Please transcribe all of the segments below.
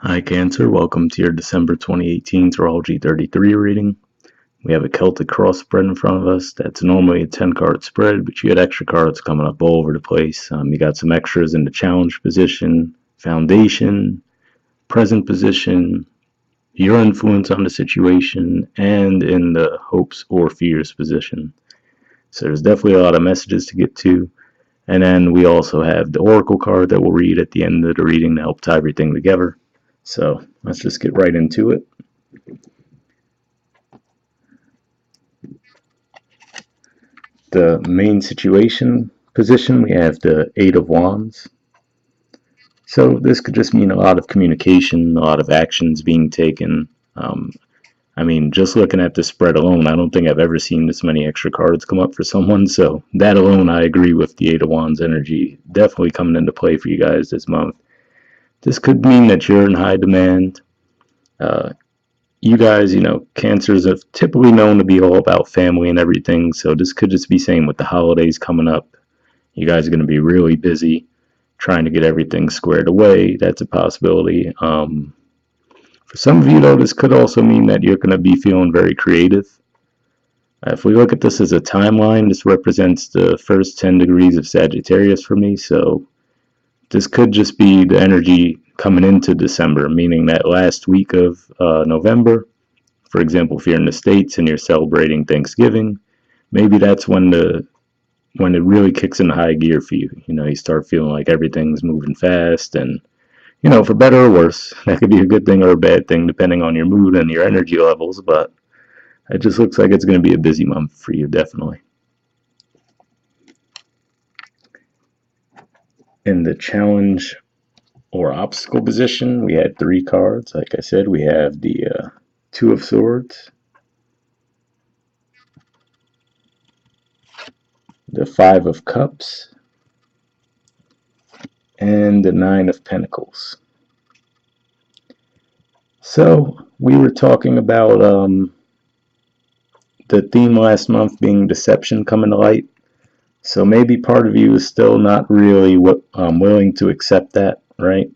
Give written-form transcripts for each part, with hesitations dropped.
Hi Cancer, welcome to your December 2018 Tarology 33 reading. We have a Celtic cross spread in front of us. That's normally a 10 card spread, but you got extra cards coming up all over the place. You got some extras in the challenge position, foundation, present position, your influence on the situation, and in the hopes or fears position. So there's definitely a lot of messages to get to. And then we also have the Oracle card that we'll read at the end of the reading to help tie everything together. So let's just get right into it. The main situation position, we have the Eight of Wands. So this could just mean a lot of communication, a lot of actions being taken. Just looking at the spread alone, I don't think I've ever seen this many extra cards come up for someone. So that alone, I agree with the Eight of Wands energy definitely coming into play for you guys this month. This could mean that you're in high demand. You guys, Cancers are typically known to be all about family and everything. So this could just be saying with the holidays coming up, you guys are going to be really busy trying to get everything squared away. That's a possibility. For some of you, though, this could also mean that you're going to be feeling very creative. If we look at this as a timeline, this represents the first 10 degrees of Sagittarius for me. So this could just be the energy coming into December, meaning that last week of November. For example, if you're in the States and you're celebrating Thanksgiving, maybe that's when it really kicks into high gear for you. You start feeling like everything's moving fast and, for better or worse, that could be a good thing or a bad thing depending on your mood and your energy levels, but it just looks like it's going to be a busy month for you, definitely. In the challenge or obstacle position, we had three cards. Like I said, we have the Two of Swords, the Five of Cups, and the Nine of Pentacles. So we were talking about the theme last month being deception coming to light. So maybe part of you is still not really willing to accept that, right?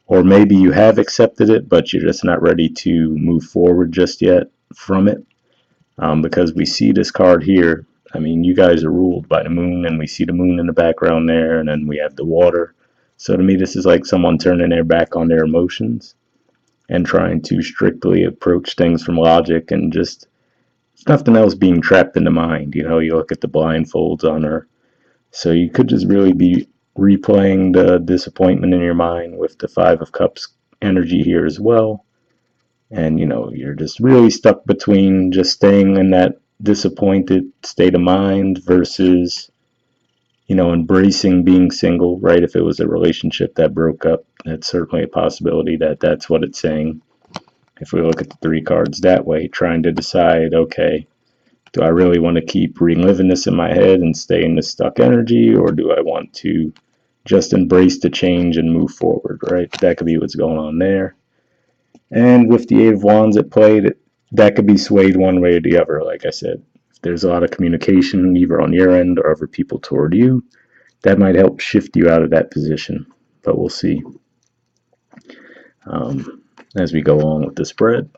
Or maybe you have accepted it, but you're just not ready to move forward just yet from it. Because we see this card here. You guys are ruled by the moon, and we see the moon in the background there, and then we have the water. So to me, this is like someone turning their back on their emotions and trying to strictly approach things from logic and just nothing else being trapped in the mind. You look at the blindfolds on her. So you could just really be replaying the disappointment in your mind with the Five of Cups energy here as well. And, you're just really stuck between just staying in that disappointed state of mind versus, embracing being single, right? If it was a relationship that broke up, that's certainly a possibility that that's what it's saying. If we look at the three cards that way, trying to decide, okay, do I really want to keep reliving this in my head and stay in this stuck energy, or do I want to just embrace the change and move forward, right? That could be what's going on there. And with the Eight of Wands at play, that could be swayed one way or the other, like I said. If there's a lot of communication, either on your end or other people toward you, that might help shift you out of that position. But we'll see as we go along with the spread.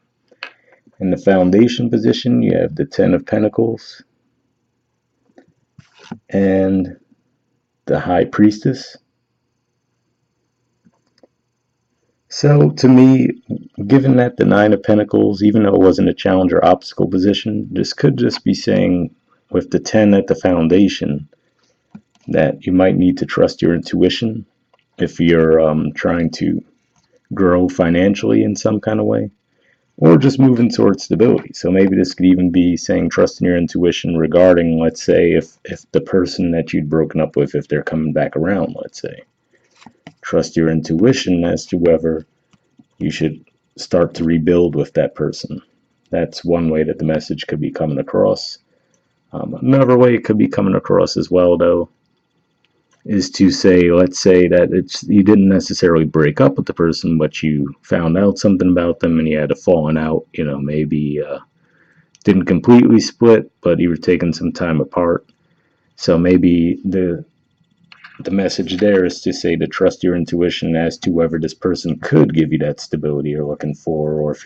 In the foundation position, you have the Ten of Pentacles and the High Priestess. So to me, given that the Nine of Pentacles, even though it wasn't a challenge or obstacle position, this could just be saying with the 10 at the foundation that you might need to trust your intuition if you're trying to grow financially in some kind of way, or just moving towards stability. So maybe this could even be saying trust in your intuition regarding, let's say, if the person that you'd broken up with, if they're coming back around, let's say. Trust your intuition as to whether you should start to rebuild with that person. That's one way that the message could be coming across. Another way it could be coming across as well, though, is to say, let's say that you didn't necessarily break up with the person, but you found out something about them and you had a falling out. Maybe didn't completely split, but you were taking some time apart. So maybe the message there is to say to trust your intuition as to whether this person could give you that stability you're looking for, or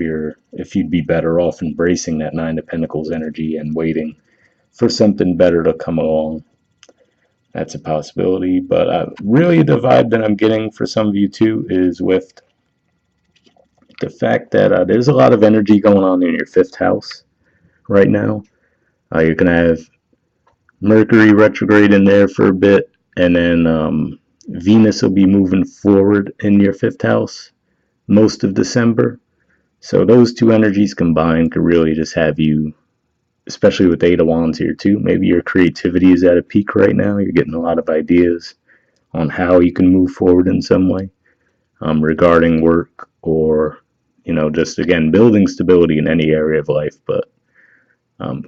if you'd be better off embracing that Nine of Pentacles energy and waiting for something better to come along. That's a possibility, but really the vibe that I'm getting for some of you too is with the fact that there's a lot of energy going on in your fifth house right now. You're going to have Mercury retrograde in there for a bit, and then Venus will be moving forward in your fifth house most of December. So those two energies combined could really just have you, especially with the Eight of Wands here too, maybe your creativity is at a peak right now. You're getting a lot of ideas on how you can move forward in some way regarding work, or just again building stability in any area of life, but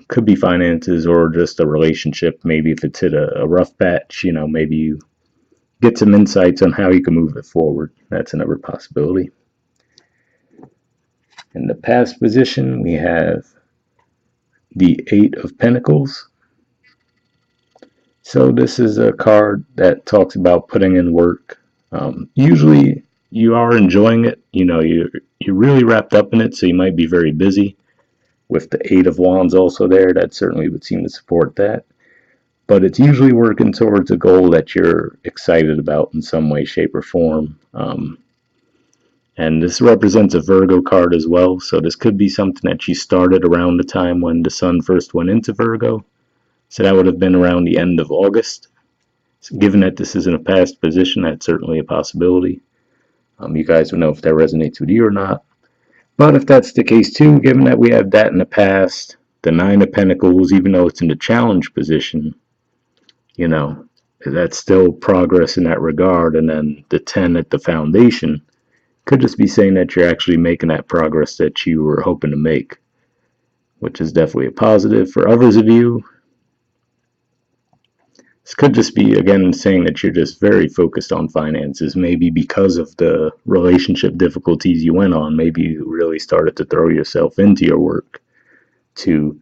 could be finances or just a relationship. Maybe if it's hit a rough patch, maybe you get some insights on how you can move it forward. That's another possibility. In the past position, we have the Eight of Pentacles. So this is a card that talks about putting in work. Usually you are enjoying it. You're really wrapped up in it, so you might be very busy. With the Eight of Wands also there, that certainly would seem to support that. But it's usually working towards a goal that you're excited about in some way, shape, or form. And this represents a Virgo card as well. So this could be something that you started around the time when the sun first went into Virgo. So that would have been around the end of August. So given that this is in a past position, that's certainly a possibility. You guys would know if that resonates with you or not. But if that's the case too, given that we have that in the past, the Nine of Pentacles, even though it's in the challenge position, that's still progress in that regard. And then the 10 at the foundation could just be saying that you're actually making that progress that you were hoping to make, which is definitely a positive. For others of you, this could just be, again, saying that you're just very focused on finances, maybe because of the relationship difficulties you went on. Maybe you really started to throw yourself into your work to,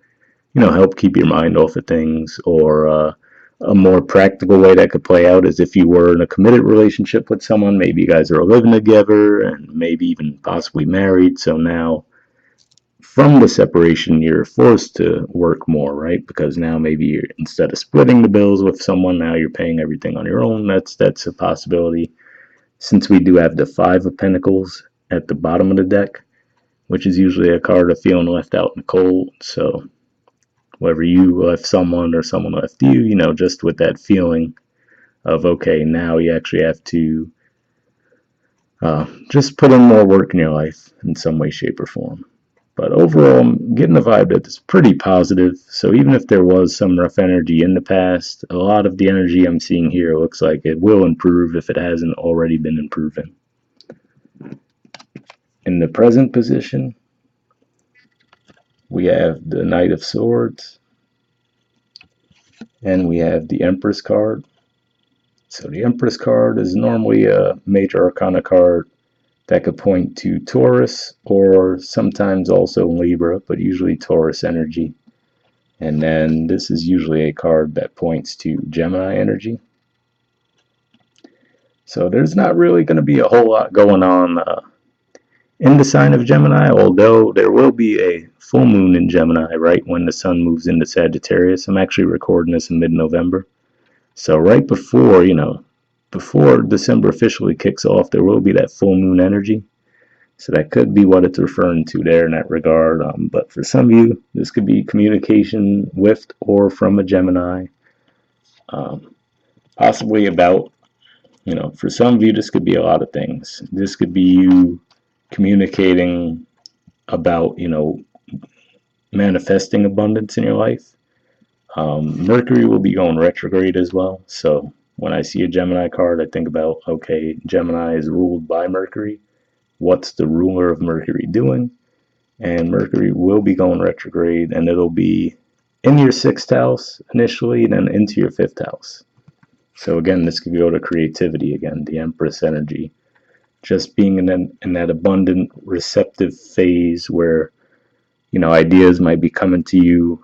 help keep your mind off of things. Or a more practical way that could play out is if you were in a committed relationship with someone, maybe you guys are living together and maybe even possibly married. So now from the separation, you're forced to work more, right? Because now maybe you're, instead of splitting the bills with someone, now you're paying everything on your own. That's a possibility. Since we do have the Five of Pentacles at the bottom of the deck, which is usually a card of feeling left out in the cold. So whether you left someone or someone left you, just with that feeling of, okay, now you actually have to just put in more work in your life in some way, shape, or form. But overall, I'm getting the vibe that it's pretty positive. So even if there was some rough energy in the past, a lot of the energy I'm seeing here looks like it will improve if it hasn't already been improving. In the present position, we have the Knight of Swords, and we have the Empress card. So the Empress card is normally a major arcana card that could point to Taurus, or sometimes also Libra, but usually Taurus energy. And then this is usually a card that points to Gemini energy. So there's not really going to be a whole lot going on in the sign of Gemini, although there will be a full moon in Gemini right when the sun moves into Sagittarius. I'm actually recording this in mid-November. So right before, before December officially kicks off, there will be that full moon energy. So that could be what it's referring to there in that regard. But for some of you, this could be communication with or from a Gemini. Possibly about, for some of you, this could be a lot of things. This could be you communicating about, manifesting abundance in your life. Mercury will be going retrograde as well. So when I see a Gemini card, I think about, okay, Gemini is ruled by Mercury. What's the ruler of Mercury doing? And Mercury will be going retrograde, and it'll be in your sixth house initially, and then into your fifth house. So again, this could go to creativity again, the Empress energy, just being in that abundant, receptive phase where, ideas might be coming to you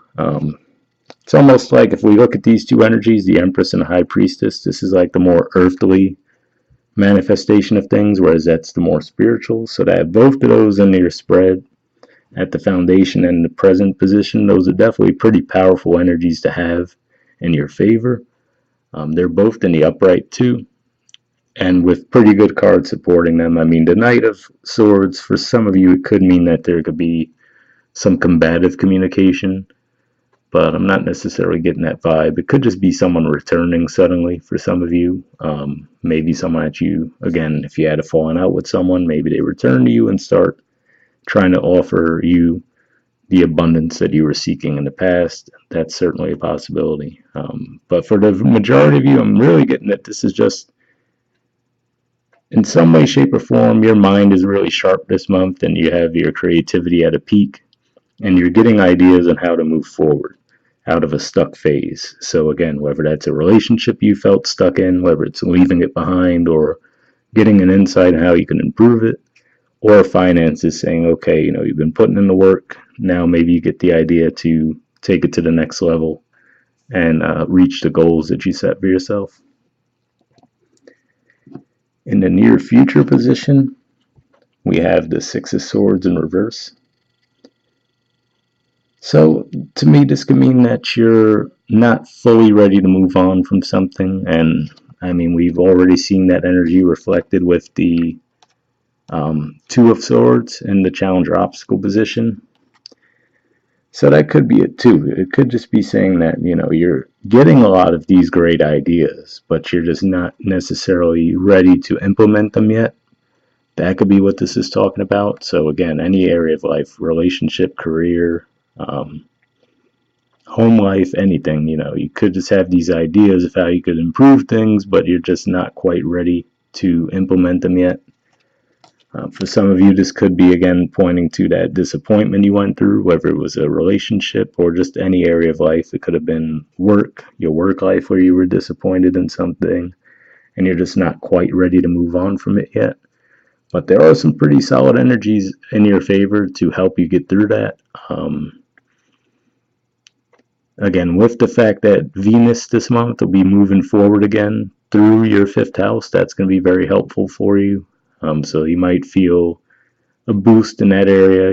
It's almost like if we look at these two energies, the Empress and the High Priestess, this is like the more earthly manifestation of things, whereas that's the more spiritual. So to have both of those in your spread at the foundation and the present position, those are definitely pretty powerful energies to have in your favor. They're both in the upright too, and with pretty good cards supporting them. I mean, the Knight of Swords, for some of you, it could mean that there could be some combative communication, but I'm not necessarily getting that vibe. It could just be someone returning suddenly for some of you. Maybe someone that you, again, if you had a falling out with someone, maybe they return to you and start trying to offer you the abundance that you were seeking in the past. That's certainly a possibility. But for the majority of you, I'm really getting that this is just, in some way, shape, or form, your mind is really sharp this month and you have your creativity at a peak and you're getting ideas on how to move forward out of a stuck phase. So again, whether that's a relationship you felt stuck in, whether it's leaving it behind or getting an insight on how you can improve it, or finances, saying, okay, you've been putting in the work, now maybe you get the idea to take it to the next level and reach the goals that you set for yourself. In the near future position, we have the Six of Swords in reverse. So to me, this can mean that you're not fully ready to move on from something. And I mean, we've already seen that energy reflected with the Two of Swords in the Challenger obstacle position. So that could be it too. It could just be saying that, you're getting a lot of these great ideas, but you're just not necessarily ready to implement them yet. That could be what this is talking about. So again, any area of life, relationship, career, home life, anything, you could just have these ideas of how you could improve things, but you're just not quite ready to implement them yet. For some of you, this could be, again, pointing to that disappointment you went through, whether it was a relationship or just any area of life. It could have been work, your work life, where you were disappointed in something and you're just not quite ready to move on from it yet. But there are some pretty solid energies in your favor to help you get through that. Again, with the fact that Venus this month will be moving forward again through your fifth house, that's going to be very helpful for you. So you might feel a boost in that area.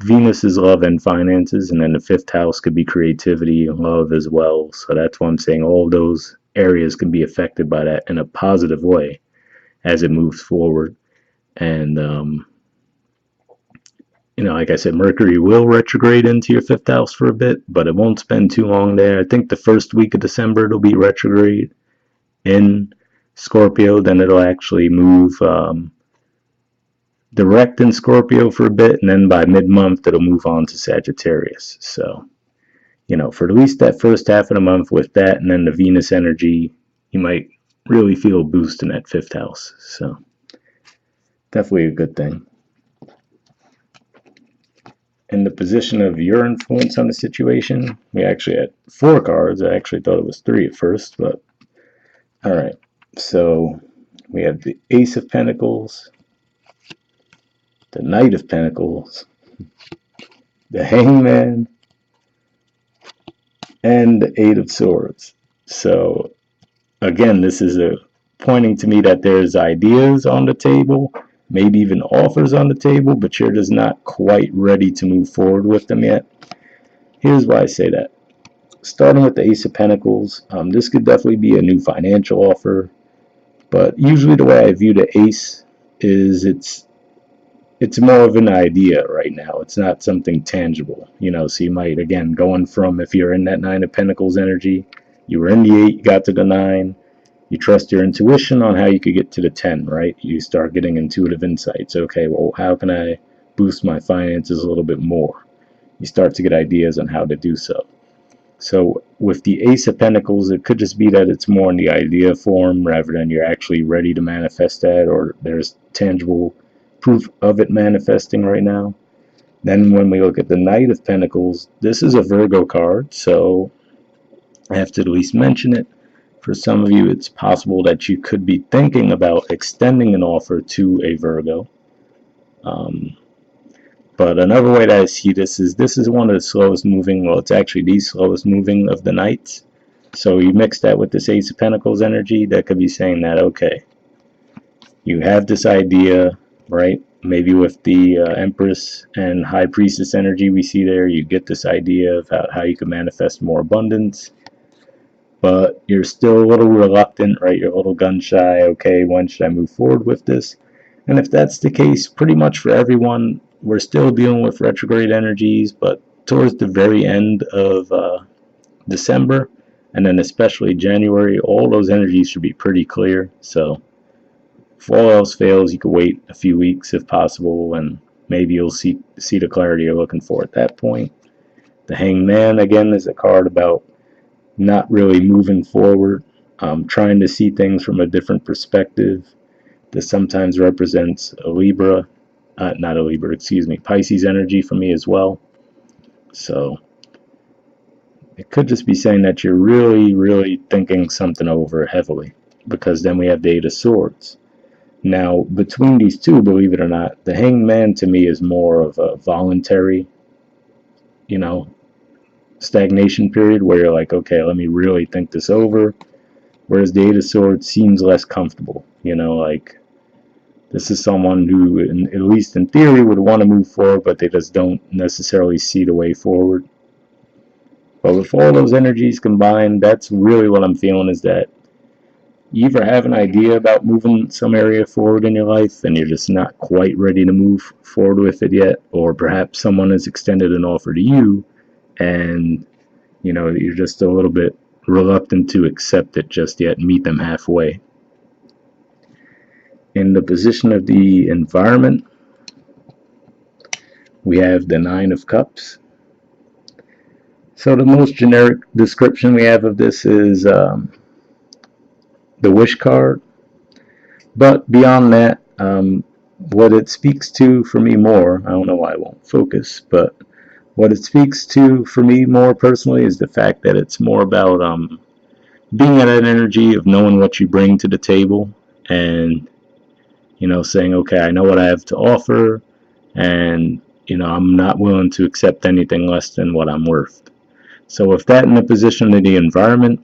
Venus is love and finances, and then the fifth house could be creativity and love as well. So that's why I'm saying all those areas can be affected by that in a positive way as it moves forward. And like I said, Mercury will retrograde into your fifth house for a bit, but it won't spend too long there. I think the first week of December it'll be retrograde in Scorpio. Then it'll actually move direct in Scorpio for a bit, and then by mid-month it'll move on to Sagittarius. So, for at least that first half of the month with that and then the Venus energy, you might really feel a boost in that fifth house. So, definitely a good thing. In the position of your influence on the situation, we actually had 4 cards. I actually thought it was 3 at first, but all right. So we have the Ace of Pentacles, the Knight of Pentacles, the Hangman, and the Eight of Swords. So again, this is pointing to me that there's ideas on the table, maybe even offers on the table, but you're just not quite ready to move forward with them yet. Here's why I say that. Starting with the Ace of Pentacles, this could definitely be a new financial offer, but usually the way I view the Ace is it's more of an idea right now. It's not something tangible, so you might, again, going from, if you're in that Nine of Pentacles energy, you were in the 8, you got to the 9, you trust your intuition on how you could get to the 10, right? You start getting intuitive insights. Okay, well, how can I boost my finances a little bit more? You start to get ideas on how to do so. So with the Ace of Pentacles, it could just be that it's more in the idea form rather than you're actually ready to manifest that, or there's tangible proof of it manifesting right now. Then when we look at the Knight of Pentacles, this is a Virgo card, so I have to at least mention it. For some of you, it's possible that you could be thinking about extending an offer to a Virgo. But another way that I see this is one of the slowest moving, well, it's actually the slowest moving of the nights. So you mix that with this Ace of Pentacles energy, that could be saying that, okay, you have this idea, right? Maybe with the Empress and High Priestess energy we see there, you get this idea of how you can manifest more abundance. But you're still a little reluctant, right? You're a little gun shy. Okay, when should I move forward with this? And if that's the case, pretty much for everyone, we're still dealing with retrograde energies, but towards the very end of December, and then especially January, all those energies should be pretty clear. So if all else fails, you could wait a few weeks if possible, and maybe you'll see the clarity you're looking for at that point. The Hanged Man, again, is a card about not really moving forward, trying to see things from a different perspective. This sometimes represents a Libra, not a Libra, excuse me, Pisces energy for me as well. So it could just be saying that you're really, really thinking something over heavily, because then we have the Eight of Swords. Now, between these two, believe it or not, the Hanged Man to me is more of a voluntary, stagnation period where you're like, okay, let me really think this over. Whereas the Eight of Swords seems less comfortable, like this is someone who, at least in theory, would want to move forward, but they just don't necessarily see the way forward. But with all those energies combined, that's really what I'm feeling, is that you either have an idea about moving some area forward in your life and you're just not quite ready to move forward with it yet, or perhaps someone has extended an offer to you and you're just a little bit reluctant to accept it just yet, meet them halfway. In the position of the environment, we have the Nine of Cups. So the most generic description we have of this is the Wish card. But beyond that, what it speaks to for me more, I don't know why I won't focus, but what it speaks to for me more personally is the fact that it's more about being in that energy of knowing what you bring to the table, and saying, okay, I know what I have to offer, and I'm not willing to accept anything less than what I'm worth. So with that in the position of the environment,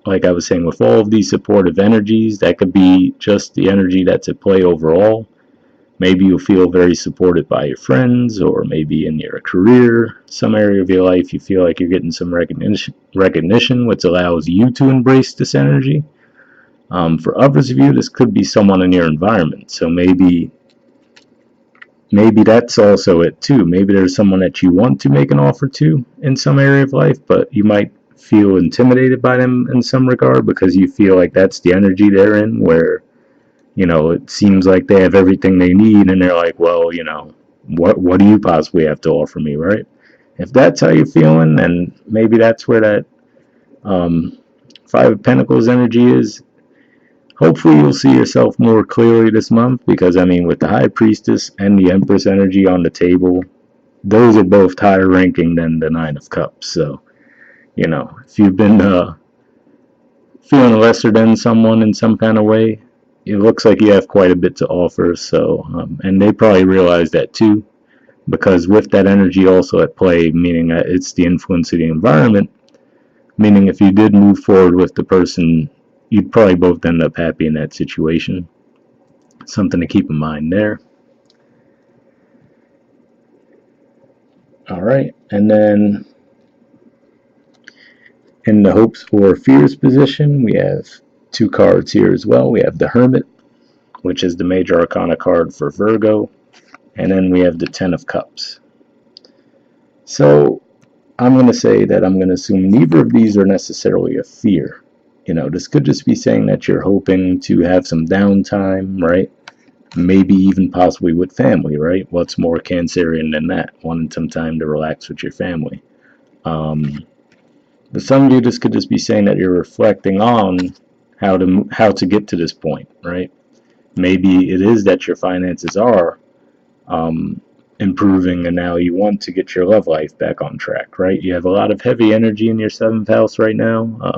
like I was saying, with all of these supportive energies, that could be just the energy that's at play overall. Maybe you feel very supported by your friends, or maybe in your career, some area of your life, you feel like you're getting some recognition, which allows you to embrace this energy. For others of you, this could be someone in your environment. So maybe that's also it too. Maybe there's someone that you want to make an offer to in some area of life, but you might feel intimidated by them in some regard because you feel like that's the energy they're in, where it seems like they have everything they need, and they're like, well, what do you possibly have to offer me, right? If that's how you're feeling, then maybe that's where that Five of Pentacles energy is. Hopefully you'll see yourself more clearly this month, because with the High Priestess and the Empress energy on the table, those are both higher ranking than the Nine of Cups. So if you've been feeling lesser than someone in some kind of way, it looks like you have quite a bit to offer. So and they probably realize that too, because with that energy also at play, meaning that it's the influence of the environment, meaning if you did move forward with the person, you'd probably both end up happy in that situation. Something to keep in mind there. All right, and then in the hopes or fears position, we have two cards here as well. We have the Hermit, which is the major arcana card for Virgo, and then we have the Ten of Cups. So I'm going to say that I'm going to assume neither of these are necessarily a fear. This could just be saying that you're hoping to have some downtime, right? Maybe even possibly with family, right? What's more Cancerian than that? Wanting some time to relax with your family. But some of you, this could just be saying that you're reflecting on how to get to this point, right? Maybe it is that your finances are improving, and now you want to get your love life back on track, right? You have a lot of heavy energy in your 7th house right now.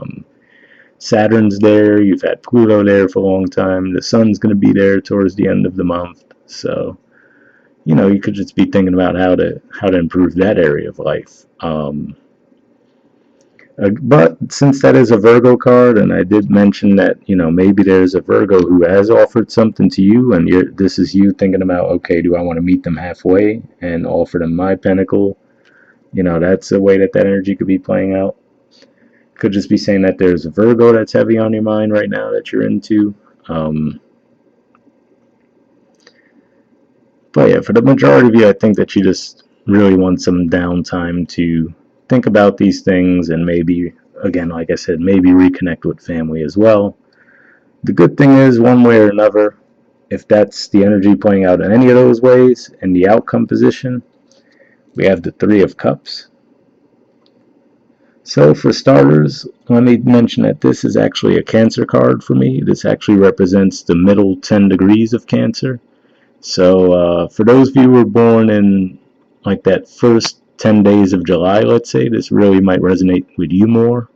Saturn's there, you've had Pluto there for a long time, the sun's going to be there towards the end of the month. So you could just be thinking about how to improve that area of life. But since that is a Virgo card, and I did mention that maybe there's a Virgo who has offered something to you, and this is you thinking about, okay, do I want to meet them halfway and offer them my pentacle? That's a way that energy could be playing out. Could just be saying that there's a Virgo that's heavy on your mind right now that you're into. But yeah, for the majority of you, I think that you just really want some downtime to think about these things and maybe, again, like I said, maybe reconnect with family as well. The good thing is, one way or another, if that's the energy playing out in any of those ways, in the outcome position, we have the Three of Cups. So for starters, let me mention that this is actually a Cancer card for me. This actually represents the middle 10 degrees of Cancer. So for those of you who were born in like that first 10 days of July, let's say, this really might resonate with you more.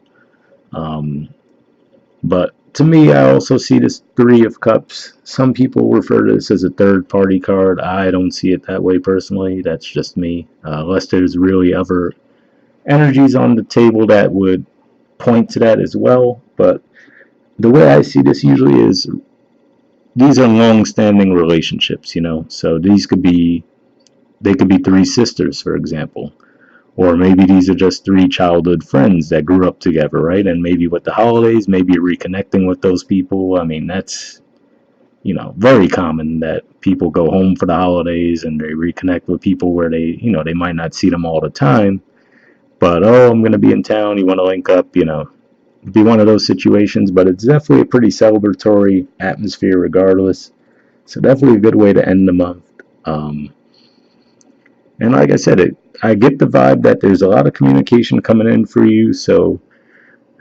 But to me, I also see this Three of Cups. Some people refer to this as a third party card. I don't see it that way personally. That's just me. Unless there's really other energies on the table that would point to that as well. But the way I see this usually is these are long-standing relationships, so they could be three sisters, for example, or maybe these are just three childhood friends that grew up together, right? And maybe with the holidays, maybe reconnecting with those people. I mean, that's very common that people go home for the holidays and they reconnect with people where they might not see them all the time, but oh, I'm going to be in town, you want to link up, be one of those situations. But it's definitely a pretty celebratory atmosphere regardless. So definitely a good way to end the month. And like I said, I get the vibe that there's a lot of communication coming in for you. So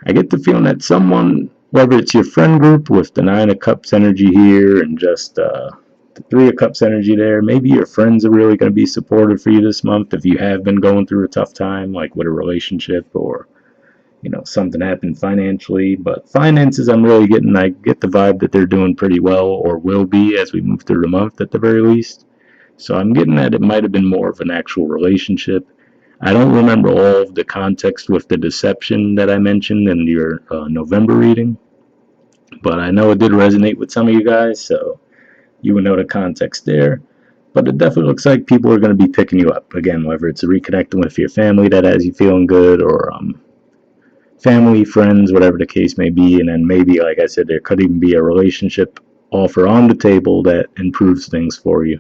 I get the feeling that someone, whether it's your friend group with the Nine of Cups energy here and just the Three of Cups energy there, maybe your friends are really going to be supportive for you this month if you have been going through a tough time, like with a relationship or something happened financially. But finances, I get the vibe that they're doing pretty well, or will be as we move through the month at the very least. So I'm getting that it might have been more of an actual relationship. I don't remember all of the context with the deception that I mentioned in your November reading, but I know it did resonate with some of you guys, so you would know the context there. But it definitely looks like people are going to be picking you up again, whether it's reconnecting with your family that has you feeling good, or family, friends, whatever the case may be. And then maybe, like I said, there could even be a relationship offer on the table that improves things for you.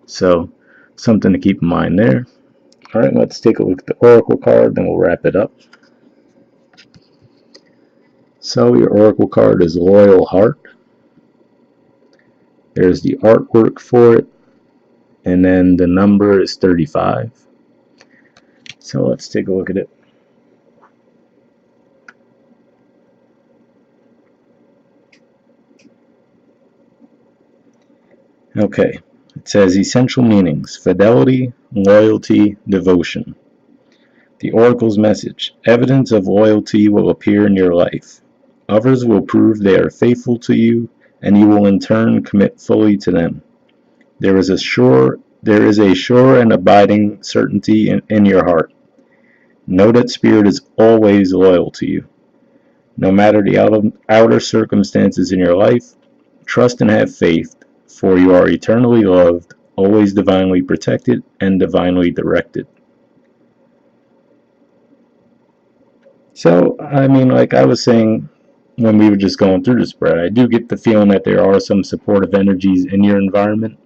So something to keep in mind there. All right, let's take a look at the Oracle card, then we'll wrap it up. So your Oracle card is Loyal Heart. There's the artwork for it, and then the number is 35. So let's take a look at it. Okay, it says essential meanings: fidelity, loyalty, devotion. The Oracle's message: evidence of loyalty will appear in your life. Others will prove they are faithful to you, and you will in turn commit fully to them. There is a sure and abiding certainty in your heart. Know that Spirit is always loyal to you. No matter the outer circumstances in your life, trust and have faith, for you are eternally loved, always divinely protected, and divinely directed. So, I mean, like I was saying when we were just going through the spread, I do get the feeling that there are some supportive energies in your environment.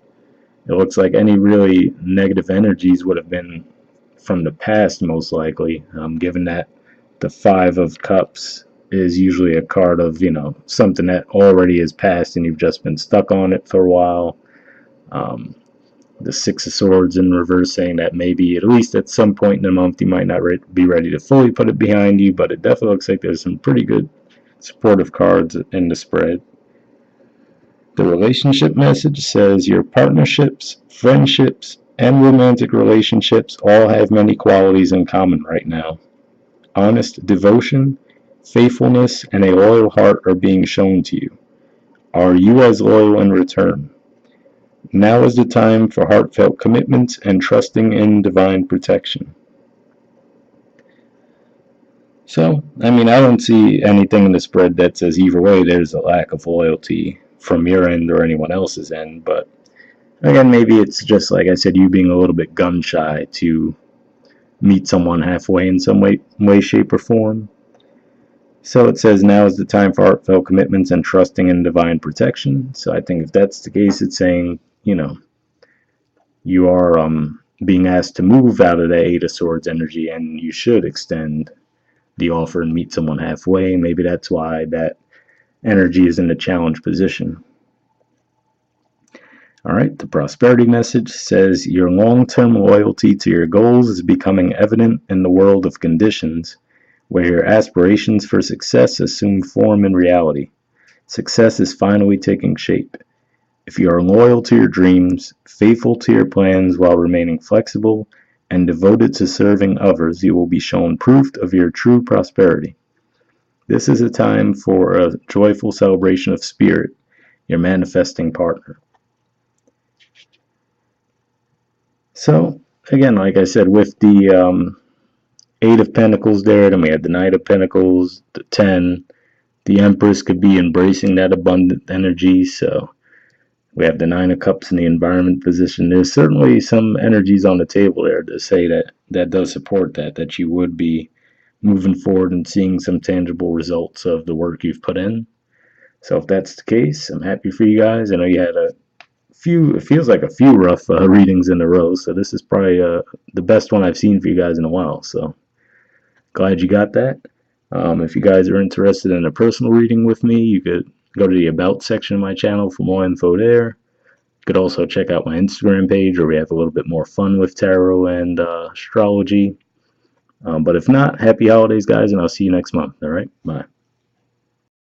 It looks like any really negative energies would have been from the past, most likely, given that the Five of Cups is usually a card of, something that already is past and you've just been stuck on it for a while. The Six of Swords in reverse, saying that maybe at least at some point in the month you might not be ready to fully put it behind you, but it definitely looks like there's some pretty good supportive cards in the spread. The relationship message says your partnerships, friendships, and romantic relationships all have many qualities in common right now. Honest devotion, faithfulness, and a loyal heart are being shown to you. Are you as loyal in return? Now is the time for heartfelt commitments and trusting in divine protection. So, I mean, I don't see anything in the spread that says either way there's a lack of loyalty from your end or anyone else's end, but again, maybe it's just like I said, you being a little bit gun shy to meet someone halfway in some way, shape, or form. So it says now is the time for heartfelt commitments and trusting in divine protection. So I think if that's the case, it's saying, you are being asked to move out of the Eight of Swords energy, and you should extend the offer and meet someone halfway. Maybe that's why that energy is in a challenge position. All right, the prosperity message says your long term loyalty to your goals is becoming evident in the world of conditions where your aspirations for success assume form in reality. Success is finally taking shape. If you are loyal to your dreams, faithful to your plans while remaining flexible, and devoted to serving others, you will be shown proof of your true prosperity. This is a time for a joyful celebration of spirit, your manifesting partner. So, again, like I said, with the Eight of Pentacles there, then we had the Knight of Pentacles, the 10. The Empress could be embracing that abundant energy, so we have the Nine of Cups in the environment position. There's certainly some energies on the table there to say that does support that you would be moving forward and seeing some tangible results of the work you've put in. So if that's the case, I'm happy for you guys. I know you had a few, it feels like a few rough readings in a row, so this is probably the best one I've seen for you guys in a while. So glad you got that. If you guys are interested in a personal reading with me, you could go to the About section of my channel for more info there. You could also check out my Instagram page where we have a little bit more fun with tarot and astrology. But if not, happy holidays, guys, and I'll see you next month. All right, bye.